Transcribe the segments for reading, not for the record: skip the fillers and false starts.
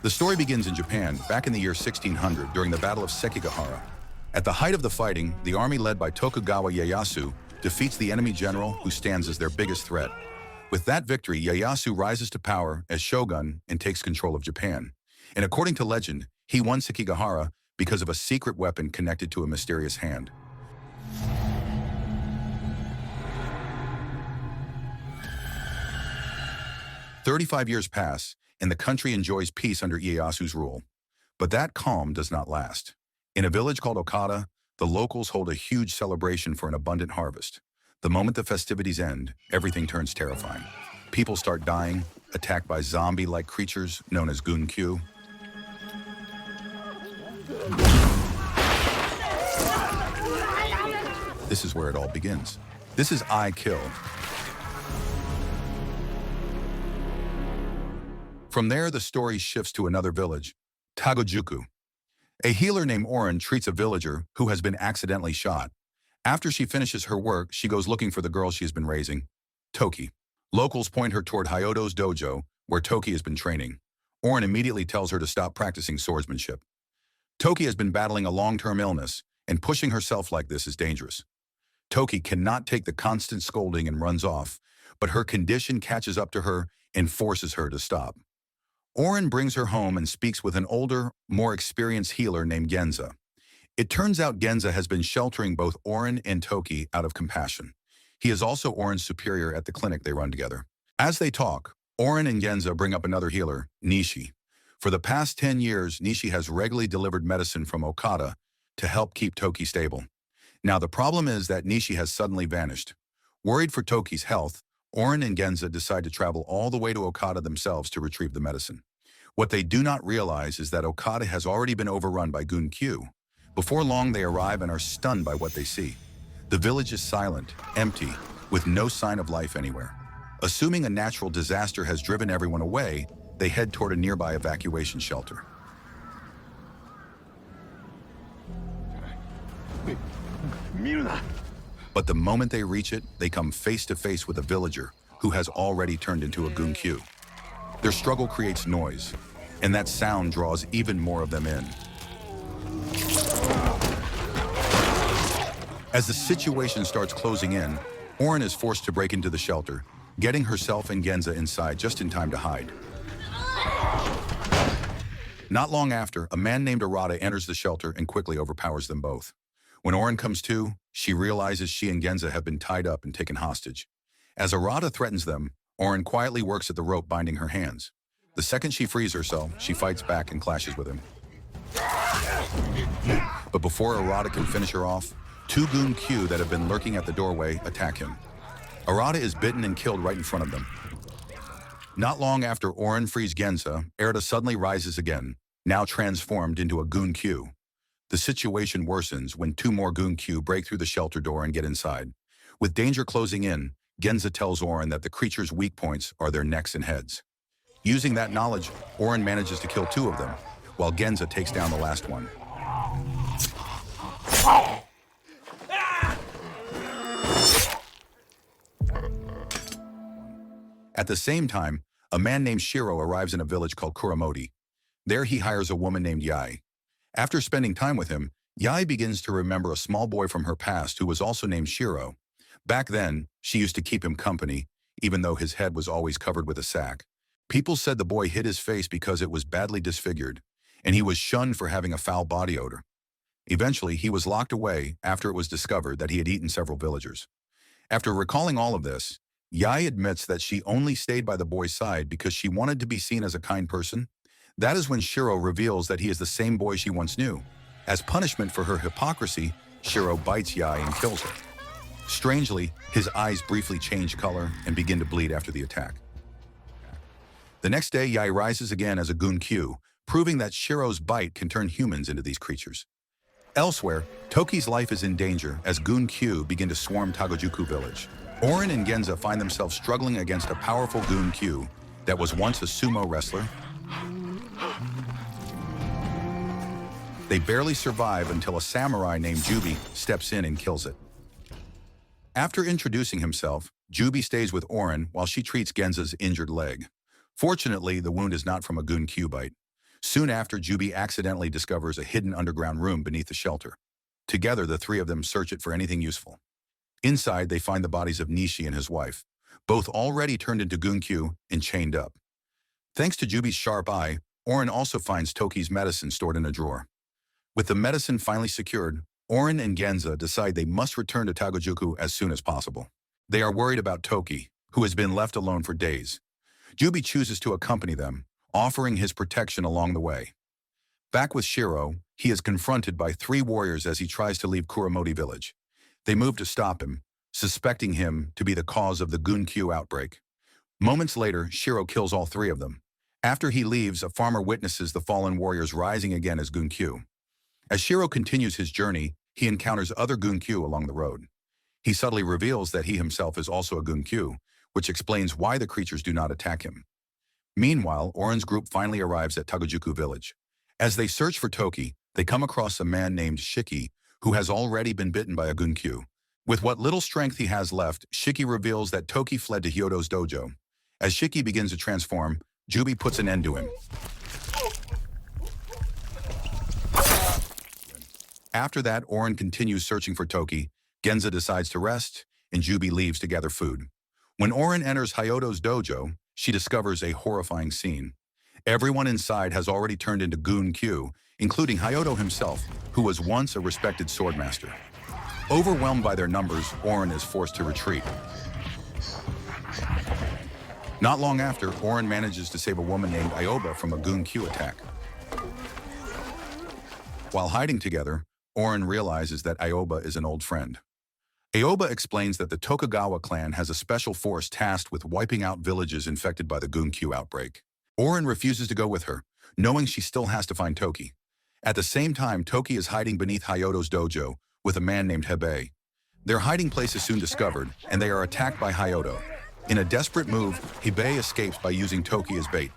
The story begins in Japan, back in the year 1600, during the Battle of Sekigahara. At the height of the fighting, the army led by Tokugawa Ieyasu defeats the enemy general who stands as their biggest threat. With that victory, Ieyasu rises to power as shogun and takes control of Japan. And according to legend, he won Sekigahara because of a secret weapon connected to a mysterious hand. "35 years pass, and the country enjoys peace under Ieyasu's rule. But that calm does not last. In a village called Okada, the locals hold a huge celebration for an abundant harvest. The moment the festivities end, everything turns terrifying. People start dying, attacked by zombie-like creatures known as Gunkyu. This is where it all begins. This is I Kill. From there, the story shifts to another village, Tagojuku. A healer named Orin treats a villager who has been accidentally shot. After she finishes her work, she goes looking for the girl she has been raising, Toki. Locals point her toward Hyodo's dojo, where Toki has been training. Orin immediately tells her to stop practicing swordsmanship. Toki has been battling a long-term illness, and pushing herself like this is dangerous. Toki cannot take the constant scolding and runs off, but her condition catches up to her and forces her to stop. Orin brings her home and speaks with an older, more experienced healer named Genza. It turns out Genza has been sheltering both Orin and Toki out of compassion. He is also Orin's superior at the clinic they run together. As they talk, Orin and Genza bring up another healer, Nishi. For the past 10 years, Nishi has regularly delivered medicine from Okada to help keep Toki stable. Now the problem is that Nishi has suddenly vanished. Worried for Toki's health, Orin and Genza decide to travel all the way to Okada themselves to retrieve the medicine. What they do not realize is that Okada has already been overrun by Gunkyu. Before long, they arrive and are stunned by what they see. The village is silent, empty, with no sign of life anywhere. Assuming a natural disaster has driven everyone away, they head toward a nearby evacuation shelter. But the moment they reach it, they come face to face with a villager who has already turned into a Gunkyu. Their struggle creates noise, and that sound draws even more of them in. As the situation starts closing in, Orin is forced to break into the shelter, getting herself and Genza inside just in time to hide. Not long after, a man named Arata enters the shelter and quickly overpowers them both. When Orin comes to, she realizes she and Genza have been tied up and taken hostage. As Arata threatens them, Orin quietly works at the rope binding her hands. The second she frees herself, she fights back and clashes with him. But before Arata can finish her off, two Gunkyu that have been lurking at the doorway attack him. Arata is bitten and killed right in front of them. Not long after Orin frees Genza, Arata suddenly rises again, now transformed into a Gunkyu. The situation worsens when two more Gunkyu break through the shelter door and get inside. With danger closing in, Genza tells Orin that the creature's weak points are their necks and heads. Using that knowledge, Orin manages to kill two of them, while Genza takes down the last one. At the same time, a man named Shirou arrives in a village called Kuramoti. There he hires a woman named Yai. After spending time with him, Yai begins to remember a small boy from her past who was also named Shirou. Back then, she used to keep him company, even though his head was always covered with a sack. People said the boy hid his face because it was badly disfigured, and he was shunned for having a foul body odor. Eventually, he was locked away after it was discovered that he had eaten several villagers. After recalling all of this, Yai admits that she only stayed by the boy's side because she wanted to be seen as a kind person. That is when Shirou reveals that he is the same boy she once knew. As punishment for her hypocrisy, Shirou bites Yai and kills her. Strangely, his eyes briefly change color and begin to bleed after the attack. The next day, Yai rises again as a Gunkyu, proving that Shirou's bite can turn humans into these creatures. Elsewhere, Toki's life is in danger as Gunkyu begin to swarm Tagojuku village. Orin and Genza find themselves struggling against a powerful Gunkyu that was once a sumo wrestler. They barely survive until a samurai named Jubi steps in and kills it. After introducing himself, Jubi stays with Orin while she treats Genza's injured leg. Fortunately, the wound is not from a Gunkyu bite. Soon after, Jubi accidentally discovers a hidden underground room beneath the shelter. Together, the three of them search it for anything useful. Inside, they find the bodies of Nishi and his wife, both already turned into Gunkyu and chained up. Thanks to Jubi's sharp eye, Orin also finds Toki's medicine stored in a drawer. With the medicine finally secured, Orin and Genza decide they must return to Tagojuku as soon as possible. They are worried about Toki, who has been left alone for days. Jubi chooses to accompany them, offering his protection along the way. Back with Shirou, he is confronted by three warriors as he tries to leave Kuramoti village. They move to stop him, suspecting him to be the cause of the Gunkyu outbreak. Moments later, Shirou kills all three of them. After he leaves, a farmer witnesses the fallen warriors rising again as Gunkyu. As Shirou continues his journey, he encounters other Gunkyu along the road. He subtly reveals that he himself is also a Gunkyu, which explains why the creatures do not attack him. Meanwhile, Orin's group finally arrives at Tagojuku village. As they search for Toki, they come across a man named Shiki, who has already been bitten by a Gunkyu. With what little strength he has left, Shiki reveals that Toki fled to Hyodo's dojo. As Shiki begins to transform, Jubi puts an end to him. After that, Orin continues searching for Toki, Genza decides to rest, and Jubi leaves to gather food. When Orin enters Hyodo's dojo, she discovers a horrifying scene. Everyone inside has already turned into Gunkyu, including Hyodo himself, who was once a respected swordmaster. Overwhelmed by their numbers, Orin is forced to retreat. Not long after, Orin manages to save a woman named Aoba from a Gunkyu attack. While hiding together, Orin realizes that Aoba is an old friend. Aoba explains that the Tokugawa clan has a special force tasked with wiping out villages infected by the Gunkyu outbreak. Orin refuses to go with her, knowing she still has to find Toki. At the same time, Toki is hiding beneath Hyodo's dojo with a man named Hebei. Their hiding place is soon discovered, and they are attacked by Hyodo. In a desperate move, Hebei escapes by using Toki as bait.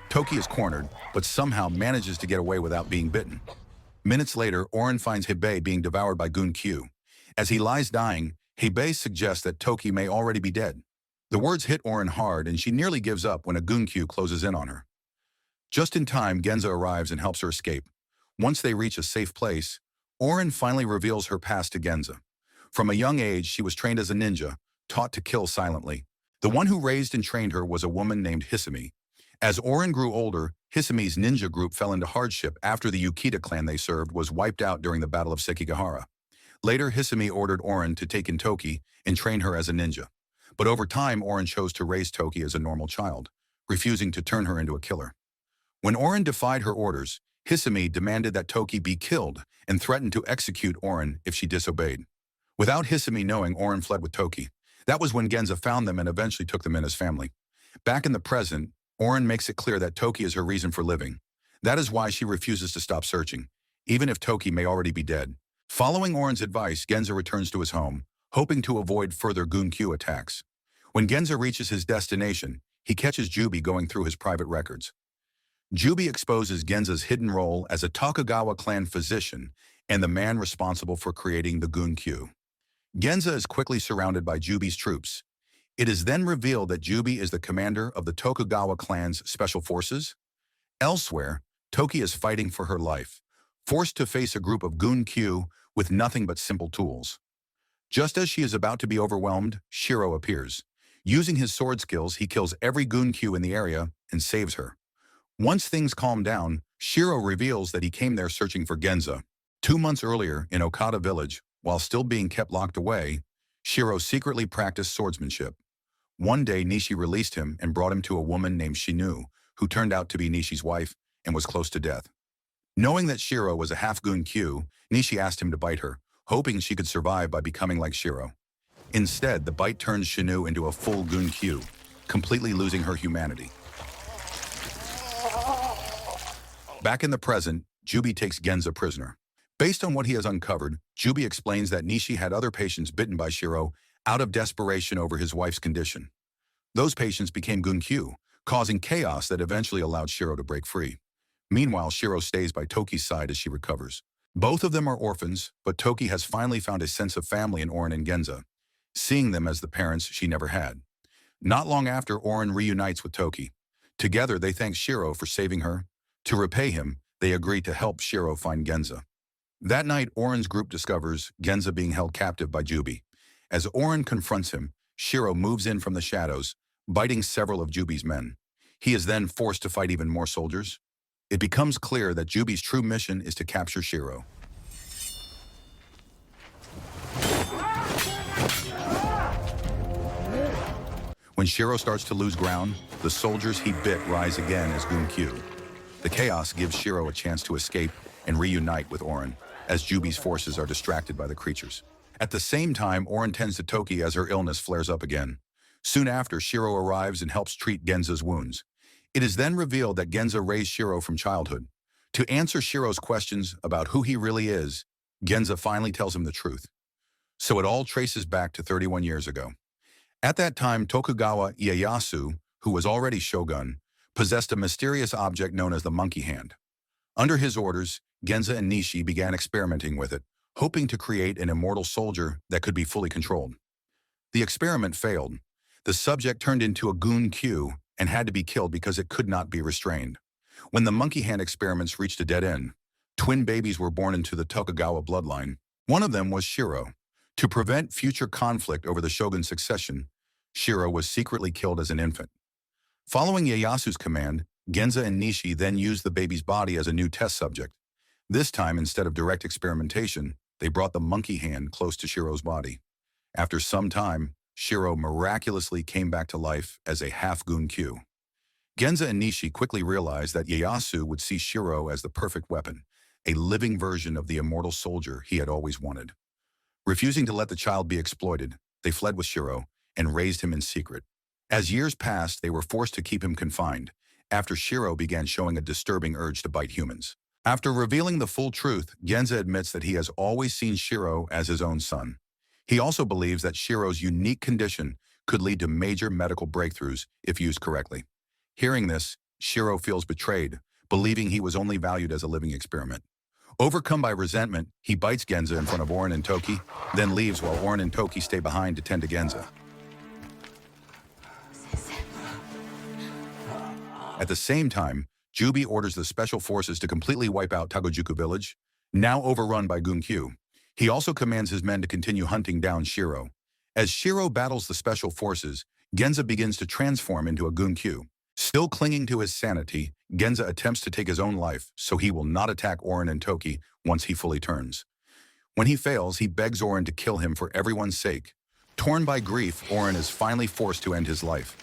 Toki is cornered, but somehow manages to get away without being bitten. Minutes later, Orin finds Hebei being devoured by Gunkyu. As he lies dying, Hebei suggests that Toki may already be dead. The words hit Orin hard, and she nearly gives up when a Gunkyu closes in on her. Just in time, Genza arrives and helps her escape. Once they reach a safe place, Orin finally reveals her past to Genza. From a young age, she was trained as a ninja, taught to kill silently. The one who raised and trained her was a woman named Hisami. As Orin grew older, Hisami's ninja group fell into hardship after the Yukita clan they served was wiped out during the Battle of Sekigahara. Later, Hisami ordered Orin to take in Toki and train her as a ninja. But over time, Orin chose to raise Toki as a normal child, refusing to turn her into a killer. When Orin defied her orders, Hisami demanded that Toki be killed and threatened to execute Orin if she disobeyed. Without Hisami knowing, Orin fled with Toki. That was when Genza found them and eventually took them in as family. Back in the present, Orin makes it clear that Toki is her reason for living. That is why she refuses to stop searching, even if Toki may already be dead. Following Orin's advice, Genza returns to his home, hoping to avoid further Gunkyu attacks. When Genza reaches his destination, he catches Jubi going through his private records. Jubi exposes Genza's hidden role as a Tokugawa clan physician and the man responsible for creating the Gunkyu. Genza is quickly surrounded by Jubi's troops. It is then revealed that Jubi is the commander of the Tokugawa clan's special forces. Elsewhere, Toki is fighting for her life, forced to face a group of Gunkyu with nothing but simple tools. Just as she is about to be overwhelmed, Shirou appears. Using his sword skills, he kills every Gunkyu in the area and saves her. Once things calm down, Shirou reveals that he came there searching for Genza. 2 months earlier, in Okada village, while still being kept locked away, Shirou secretly practiced swordsmanship. One day, Nishi released him and brought him to a woman named Shinu, who turned out to be Nishi's wife and was close to death. Knowing that Shirou was a half Gunkyu, Nishi asked him to bite her, hoping she could survive by becoming like Shirou. Instead, the bite turns Shinu into a full Gunkyu, completely losing her humanity. Back in the present, Jubi takes Genza prisoner. Based on what he has uncovered, Jubi explains that Nishi had other patients bitten by Shirou out of desperation over his wife's condition. Those patients became Gunkyu, causing chaos that eventually allowed Shirou to break free. Meanwhile, Shirou stays by Toki's side as she recovers. Both of them are orphans, but Toki has finally found a sense of family in Orin and Genza, seeing them as the parents she never had. Not long after, Orin reunites with Toki. Together, they thank Shirou for saving her, To repay him, they agree to help Shirou find Genza. That night, Orin's group discovers Genza being held captive by Jubi. As Orin confronts him, Shirou moves in from the shadows, biting several of Jubi's men. He is then forced to fight even more soldiers. It becomes clear that Jubi's true mission is to capture Shirou. When Shirou starts to lose ground, the soldiers he bit rise again as Gun-Kyu. The chaos gives Shirou a chance to escape and reunite with Orin, as Jubi's forces are distracted by the creatures. At the same time, Orin tends to Toki as her illness flares up again. Soon after, Shirou arrives and helps treat Genza's wounds. It is then revealed that Genza raised Shirou from childhood. To answer Shirou's questions about who he really is, Genza finally tells him the truth. So it all traces back to 31 years ago. At that time, Tokugawa Ieyasu, who was already shogun, possessed a mysterious object known as the monkey hand. Under his orders, Genza and Nishi began experimenting with it, hoping to create an immortal soldier that could be fully controlled. The experiment failed. The subject turned into a Gun-Kyu and had to be killed because it could not be restrained. When the monkey hand experiments reached a dead end, twin babies were born into the Tokugawa bloodline. One of them was Shirou. To prevent future conflict over the shogun's succession, Shirou was secretly killed as an infant. Following Ieyasu's command, Genza and Nishi then used the baby's body as a new test subject. This time, instead of direct experimentation, they brought the monkey hand close to Shirou's body. After some time, Shirou miraculously came back to life as a half Gun-Kyu. Genza and Nishi quickly realized that Ieyasu would see Shirou as the perfect weapon, a living version of the immortal soldier he had always wanted. Refusing to let the child be exploited, they fled with Shirou and raised him in secret. As years passed, they were forced to keep him confined, after Shirou began showing a disturbing urge to bite humans. After revealing the full truth, Genza admits that he has always seen Shirou as his own son. He also believes that Shirou's unique condition could lead to major medical breakthroughs if used correctly. Hearing this, Shirou feels betrayed, believing he was only valued as a living experiment. Overcome by resentment, he bites Genza in front of Orin and Toki, then leaves while Orin and Toki stay behind to tend to Genza. At the same time, Jubi orders the special forces to completely wipe out Tagojuku village, now overrun by Gun-Kyu. He also commands his men to continue hunting down Shirou. As Shirou battles the special forces, Genza begins to transform into a Gun-Kyu. Still clinging to his sanity, Genza attempts to take his own life so he will not attack Orin and Toki once he fully turns. When he fails, he begs Orin to kill him for everyone's sake. Torn by grief, Orin is finally forced to end his life.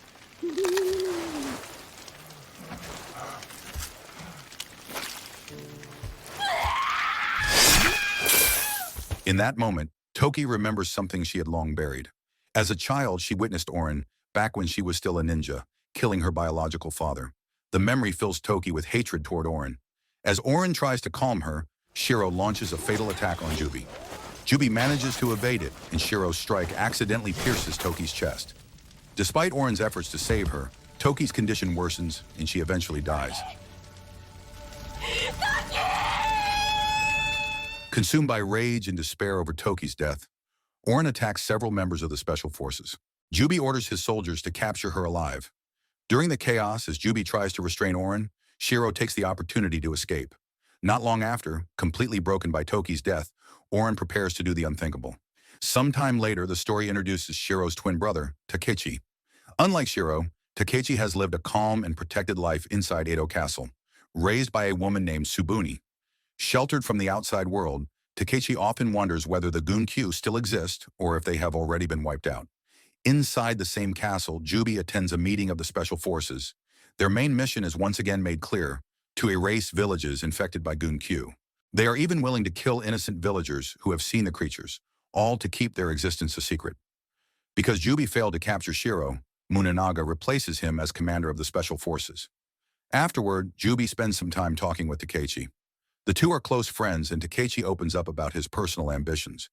In that moment, Toki remembers something she had long buried. As a child, she witnessed Orin, back when she was still a ninja, killing her biological father. The memory fills Toki with hatred toward Orin. As Orin tries to calm her, Shirou launches a fatal attack on Jubi. Jubi manages to evade it, and Shirou's strike accidentally pierces Toki's chest. Despite Orin's efforts to save her, Toki's condition worsens, and she eventually dies. Consumed by rage and despair over Toki's death, Orin attacks several members of the special forces. Jubi orders his soldiers to capture her alive. During the chaos, as Jubi tries to restrain Orin, Shirou takes the opportunity to escape. Not long after, completely broken by Toki's death, Orin prepares to do the unthinkable. Sometime later, the story introduces Shirou's twin brother, Takechi. Unlike Shirou, Takechi has lived a calm and protected life inside Edo Castle, raised by a woman named Tsubuni. Sheltered from the outside world, Takechi often wonders whether the Gun-Kyu still exist or if they have already been wiped out. Inside the same castle, Jubi attends a meeting of the special forces. Their main mission is once again made clear: to erase villages infected by Gun-Kyu. They are even willing to kill innocent villagers who have seen the creatures, all to keep their existence a secret. Because Jubi failed to capture Shirou, Munanaga replaces him as commander of the special forces. Afterward, Jubi spends some time talking with Takechi. The two are close friends, and Takechi opens up about his personal ambitions.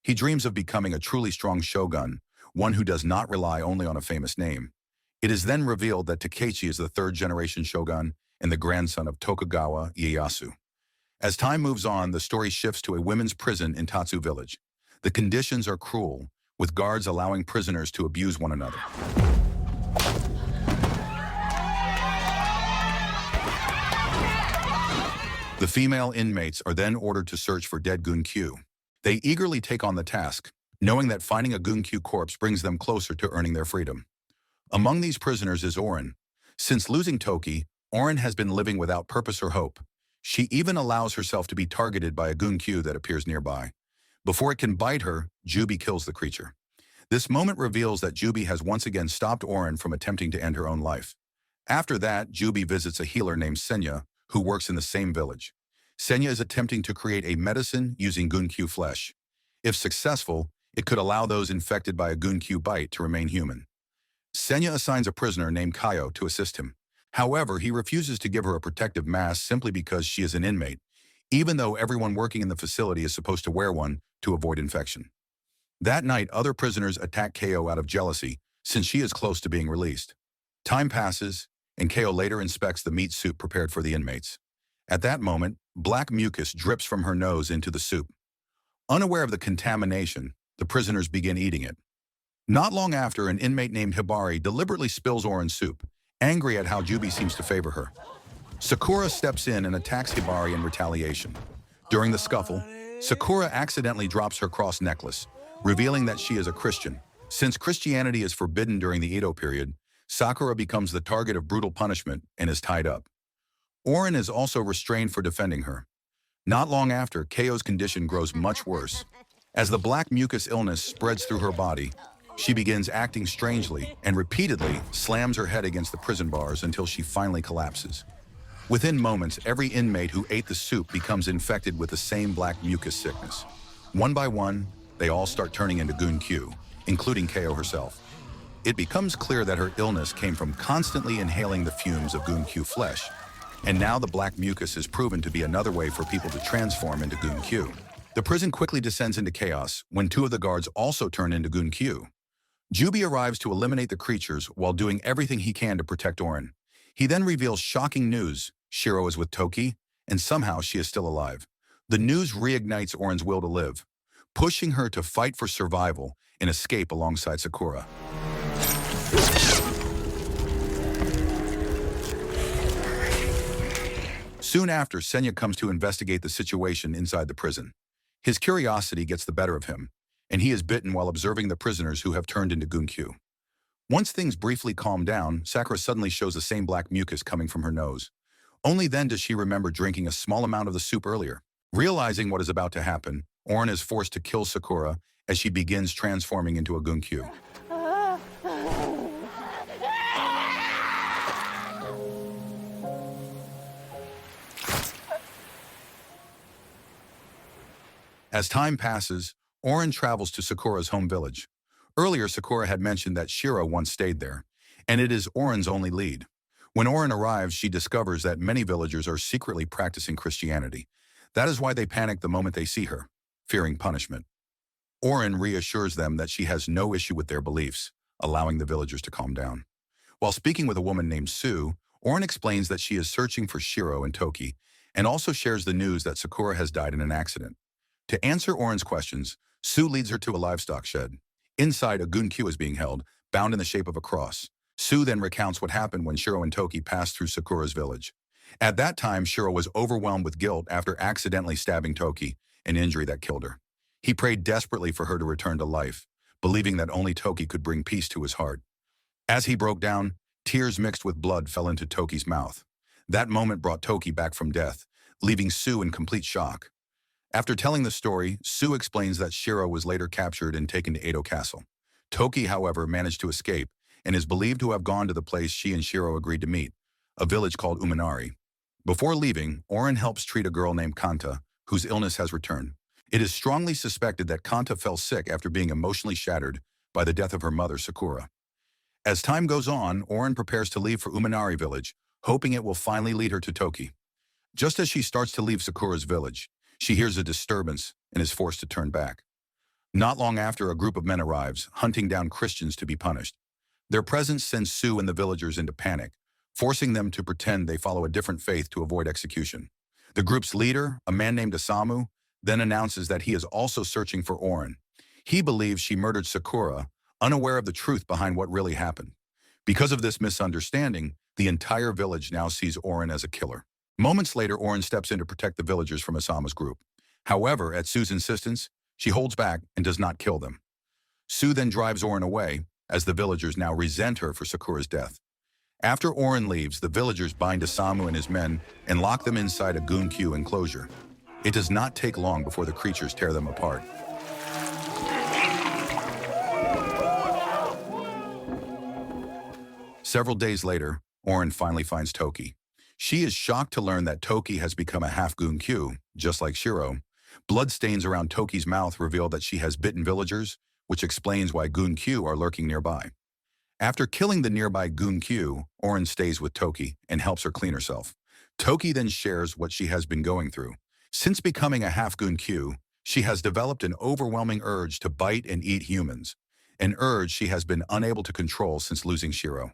He dreams of becoming a truly strong shogun, one who does not rely only on a famous name. It is then revealed that Takechi is the third-generation shogun and the grandson of Tokugawa Ieyasu. As time moves on, the story shifts to a women's prison in Tatsu village. The conditions are cruel, with guards allowing prisoners to abuse one another. The female inmates are then ordered to search for dead Gunkyu. They eagerly take on the task, knowing that finding a Gunkyu corpse brings them closer to earning their freedom. Among these prisoners is Orin. Since losing Toki, Orin has been living without purpose or hope. She even allows herself to be targeted by a Gunkyu that appears nearby. Before it can bite her, Jubi kills the creature. This moment reveals that Jubi has once again stopped Orin from attempting to end her own life. After that, Jubi visits a healer named Senya, who works in the same village. Senya is attempting to create a medicine using Gunkyu flesh. If successful, it could allow those infected by a Gunkyu bite to remain human. Senya assigns a prisoner named Kaio to assist him. However, he refuses to give her a protective mask simply because she is an inmate, even though everyone working in the facility is supposed to wear one to avoid infection. That night, other prisoners attack Kaio out of jealousy, since she is close to being released. Time passes, and Kaio later inspects the meat soup prepared for the inmates. At that moment, black mucus drips from her nose into the soup. Unaware of the contamination, the prisoners begin eating it. Not long after, an inmate named Hibari deliberately spills Orin's soup, angry at how Jubi seems to favor her. Sakura steps in and attacks Hibari in retaliation. During the scuffle, Sakura accidentally drops her cross necklace, revealing that she is a Christian. Since Christianity is forbidden during the Edo period, Sakura becomes the target of brutal punishment and is tied up. Orin is also restrained for defending her. Not long after, Kaio's condition grows much worse. As the black mucus illness spreads through her body, she begins acting strangely and repeatedly slams her head against the prison bars until she finally collapses. Within moments, every inmate who ate the soup becomes infected with the same black mucus sickness. One by one, they all start turning into Gunkyu, including Kaio herself. It becomes clear that her illness came from constantly inhaling the fumes of Gunkyu flesh, and now the black mucus is proven to be another way for people to transform into Gunkyu. The prison quickly descends into chaos when two of the guards also turn into Gunkyu. Jubi arrives to eliminate the creatures while doing everything he can to protect Orin. He then reveals shocking news: Shirou is with Toki, and somehow she is still alive. The news reignites Orin's will to live, pushing her to fight for survival and escape alongside Sakura. Soon after, Senya comes to investigate the situation inside the prison. His curiosity gets the better of him, and he is bitten while observing the prisoners who have turned into Gunkyu. Once things briefly calm down, Sakura suddenly shows the same black mucus coming from her nose. Only then does she remember drinking a small amount of the soup earlier. Realizing what is about to happen, Orin is forced to kill Sakura as she begins transforming into a Gunkyu. As time passes, Orin travels to Sakura's home village. Earlier, Sakura had mentioned that Shirou once stayed there, and it is Orin's only lead. When Orin arrives, she discovers that many villagers are secretly practicing Christianity. That is why they panic the moment they see her, fearing punishment. Orin reassures them that she has no issue with their beliefs, allowing the villagers to calm down. While speaking with a woman named Sue, Orin explains that she is searching for Shirou and Toki, and also shares the news that Sakura has died in an accident. To answer Orin's questions, Sue leads her to a livestock shed. Inside, a Gunkyu is being held, bound in the shape of a cross. Sue then recounts what happened when Shirou and Toki passed through Sakura's village. At that time, Shirou was overwhelmed with guilt after accidentally stabbing Toki, an injury that killed her. He prayed desperately for her to return to life, believing that only Toki could bring peace to his heart. As he broke down, tears mixed with blood fell into Toki's mouth. That moment brought Toki back from death, leaving Sue in complete shock. After telling the story, Sue explains that Shirou was later captured and taken to Edo Castle. Toki, however, managed to escape and is believed to have gone to the place she and Shirou agreed to meet, a village called Uminari. Before leaving, Orin helps treat a girl named Kanta, whose illness has returned. It is strongly suspected that Kanta fell sick after being emotionally shattered by the death of her mother, Sakura. As time goes on, Orin prepares to leave for Uminari village, hoping it will finally lead her to Toki. Just as she starts to leave Sakura's village, she hears a disturbance and is forced to turn back. Not long after, a group of men arrives, hunting down Christians to be punished. Their presence sends Sue and the villagers into panic, forcing them to pretend they follow a different faith to avoid execution. The group's leader, a man named Osamu, then announces that he is also searching for Orin. He believes she murdered Sakura, unaware of the truth behind what really happened. Because of this misunderstanding, the entire village now sees Orin as a killer. Moments later, Orin steps in to protect the villagers from Osama's group. However, at Sue's insistence, she holds back and does not kill them. Sue then drives Orin away, as the villagers now resent her for Sakura's death. After Orin leaves, the villagers bind Osamu and his men and lock them inside a Gun-Kyu enclosure. It does not take long before the creatures tear them apart. Several days later, Orin finally finds Toki. She is shocked to learn that Toki has become a half Gun-Kyu, just like Shirou. Bloodstains around Toki's mouth reveal that she has bitten villagers, which explains why Gun-Kyu are lurking nearby. After killing the nearby Gun-Kyu, Orin stays with Toki and helps her clean herself. Toki then shares what she has been going through. Since becoming a half Gun-Kyu, she has developed an overwhelming urge to bite and eat humans, an urge she has been unable to control since losing Shirou.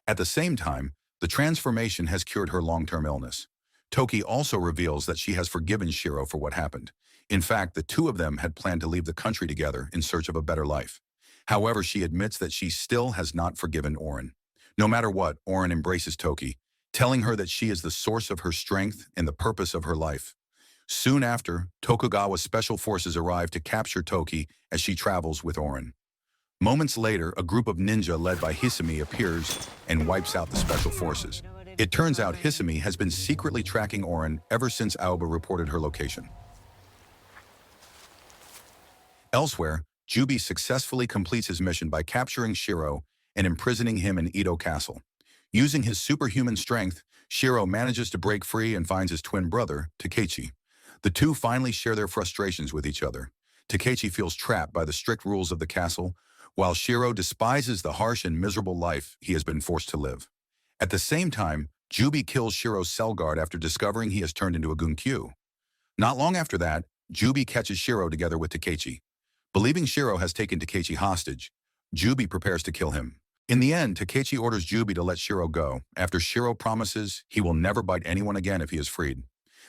At the same time, the transformation has cured her long-term illness. Toki also reveals that she has forgiven Shirou for what happened. In fact, the two of them had planned to leave the country together in search of a better life. However, she admits that she still has not forgiven Orin. No matter what, Orin embraces Toki, telling her that she is the source of her strength and the purpose of her life. Soon after, Tokugawa's special forces arrive to capture Toki as she travels with Orin. Moments later, a group of ninja led by Hisumi appears and wipes out the special forces. It turns out Hisumi has been secretly tracking Orin ever since Aoba reported her location. Elsewhere, Jubi successfully completes his mission by capturing Shirou and imprisoning him in Edo Castle. Using his superhuman strength, Shirou manages to break free and finds his twin brother, Takechi. The two finally share their frustrations with each other. Takechi feels trapped by the strict rules of the castle, while Shirou despises the harsh and miserable life he has been forced to live. At the same time, Jubi kills Shirou's cell guard after discovering he has turned into a Gun-Kyu. Not long after that, Jubi catches Shirou together with Takechi. Believing Shirou has taken Takechi hostage, Jubi prepares to kill him. In the end, Takechi orders Jubi to let Shirou go, after Shirou promises he will never bite anyone again if he is freed.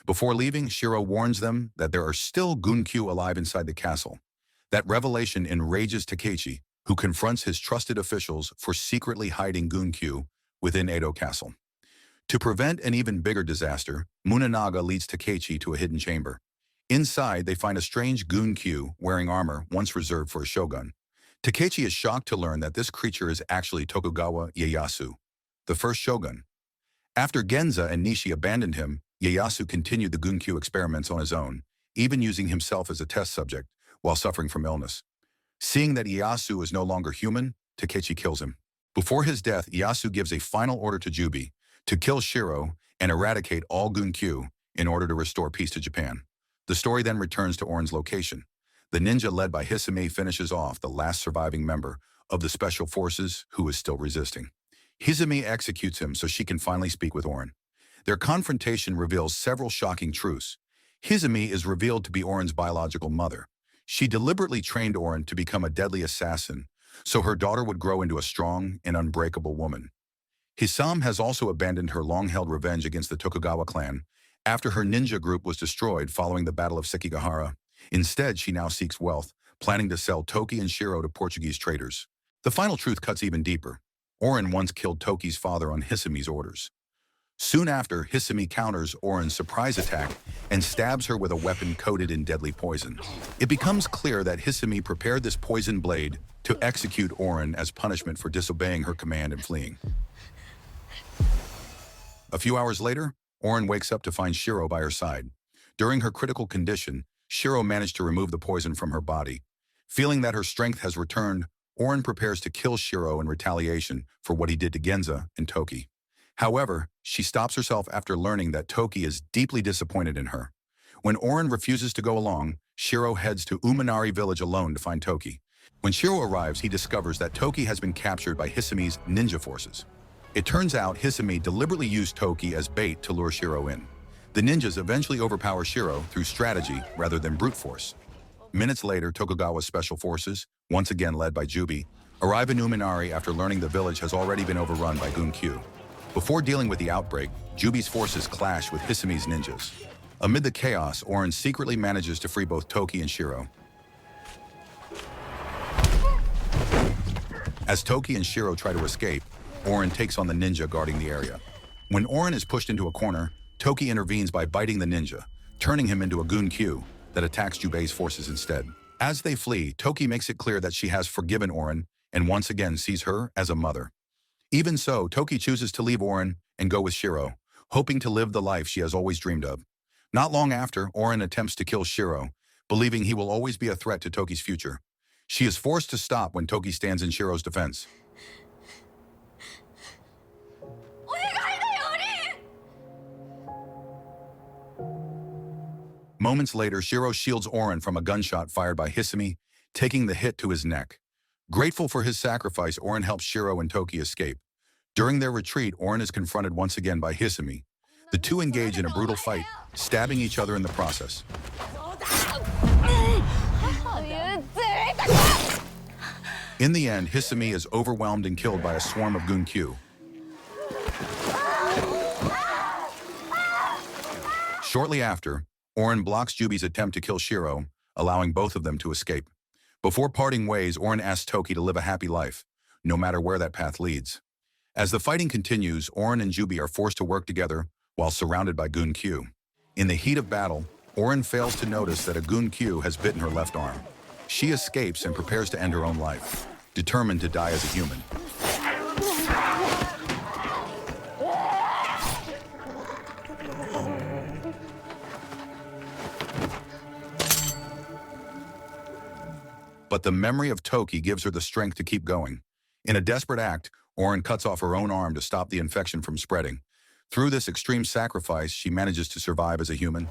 Before leaving, Shirou warns them that there are still Gun-Kyu alive inside the castle. That revelation enrages Takechi, who confronts his trusted officials for secretly hiding Gun-Kyu within Edo Castle. To prevent an even bigger disaster, Munanaga leads Takechi to a hidden chamber. Inside, they find a strange Gun-Kyu wearing armor once reserved for a shogun. Takechi is shocked to learn that this creature is actually Tokugawa Ieyasu, the first shogun. After Genza and Nishi abandoned him, Ieyasu continued the Gun-Kyu experiments on his own, even using himself as a test subject while suffering from illness. Seeing that Ieyasu is no longer human, Takechi kills him. Before his death, Ieyasu gives a final order to Jubi to kill Shirou and eradicate all Gun-Kyu in order to restore peace to Japan. The story then returns to Orin's location. The ninja led by Hisumi finishes off the last surviving member of the special forces who is still resisting. Hisumi executes him so she can finally speak with Orin. Their confrontation reveals several shocking truths. Hisumi is revealed to be Orin's biological mother. She deliberately trained Orin to become a deadly assassin, so her daughter would grow into a strong and unbreakable woman. Hisam has also abandoned her long-held revenge against the Tokugawa clan after her ninja group was destroyed following the Battle of Sekigahara. Instead, she now seeks wealth, planning to sell Toki and Shirou to Portuguese traders. The final truth cuts even deeper. Orin once killed Toki's father on Hisumi's orders. Soon after, Hisumi counters Orin's surprise attack and stabs her with a weapon coated in deadly poison. It becomes clear that Hisumi prepared this poison blade to execute Orin as punishment for disobeying her command and fleeing. A few hours later, Orin wakes up to find Shirou by her side. During her critical condition, Shirou managed to remove the poison from her body. Feeling that her strength has returned, Orin prepares to kill Shirou in retaliation for what he did to Genza and Toki. However, she stops herself after learning that Toki is deeply disappointed in her. When Orin refuses to go along, Shirou heads to Umanari village alone to find Toki. When Shirou arrives, he discovers that Toki has been captured by Hisumi's ninja forces. It turns out Hisumi deliberately used Toki as bait to lure Shirou in. The ninjas eventually overpower Shirou through strategy rather than brute force. Minutes later, Tokugawa's special forces, once again led by Jubi, arrive in Umanari after learning the village has already been overrun by Gun-Kyu. Before dealing with the outbreak, Jubi's forces clash with Hisumi's ninjas. Amid the chaos, Orin secretly manages to free both Toki and Shirou. As Toki and Shirou try to escape, Orin takes on the ninja guarding the area. When Orin is pushed into a corner, Toki intervenes by biting the ninja, turning him into a Gun-Kyu that attacks Jubei's forces instead. As they flee, Toki makes it clear that she has forgiven Orin and once again sees her as a mother. Even so, Toki chooses to leave Orin and go with Shirou, hoping to live the life she has always dreamed of. Not long after, Orin attempts to kill Shirou, believing he will always be a threat to Toki's future. She is forced to stop when Toki stands in Shirou's defense. Moments later, Shirou shields Orin from a gunshot fired by Hisumi, taking the hit to his neck. Grateful for his sacrifice, Orin helps Shirou and Toki escape. During their retreat, Orin is confronted once again by Hisumi. The two engage in a brutal fight, stabbing each other in the process. In the end, Hisumi is overwhelmed and killed by a swarm of Gun-Kyu. Shortly after, Orin blocks Jubei's attempt to kill Shirou, allowing both of them to escape. Before parting ways, Orin asks Toki to live a happy life, no matter where that path leads. As the fighting continues, Orin and Jubei are forced to work together while surrounded by Gun-Kyu. In the heat of battle, Orin fails to notice that a Gun-Kyu has bitten her left arm. She escapes and prepares to end her own life, determined to die as a human. But the memory of Toki gives her the strength to keep going. In a desperate act, Orin cuts off her own arm to stop the infection from spreading. Through this extreme sacrifice, she manages to survive as a human.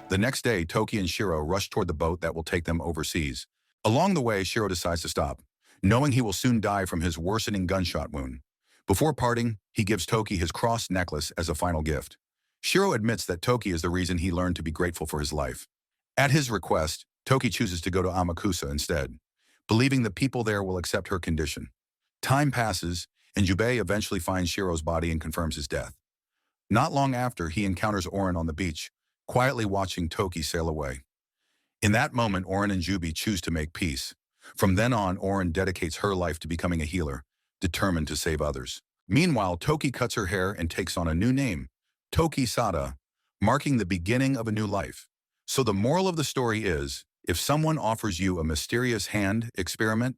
The next day, Toki and Shirou rush toward the boat that will take them overseas. Along the way, Shirou decides to stop, knowing he will soon die from his worsening gunshot wound. Before parting, he gives Toki his cross necklace as a final gift. Shirou admits that Toki is the reason he learned to be grateful for his life. At his request, Toki chooses to go to Amakusa instead, believing the people there will accept her condition. Time passes, and Jubei eventually finds Shirou's body and confirms his death. Not long after, he encounters Orin on the beach, quietly watching Toki sail away. In that moment, Orin and Jubei choose to make peace. From then on, Orin dedicates her life to becoming a healer, determined to save others. Meanwhile, Toki cuts her hair and takes on a new name, Toki Sada, marking the beginning of a new life. So the moral of the story is, if someone offers you a mysterious hand experiment,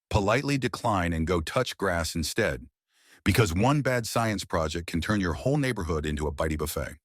politely decline and go touch grass instead, because one bad science project can turn your whole neighborhood into a bitey buffet.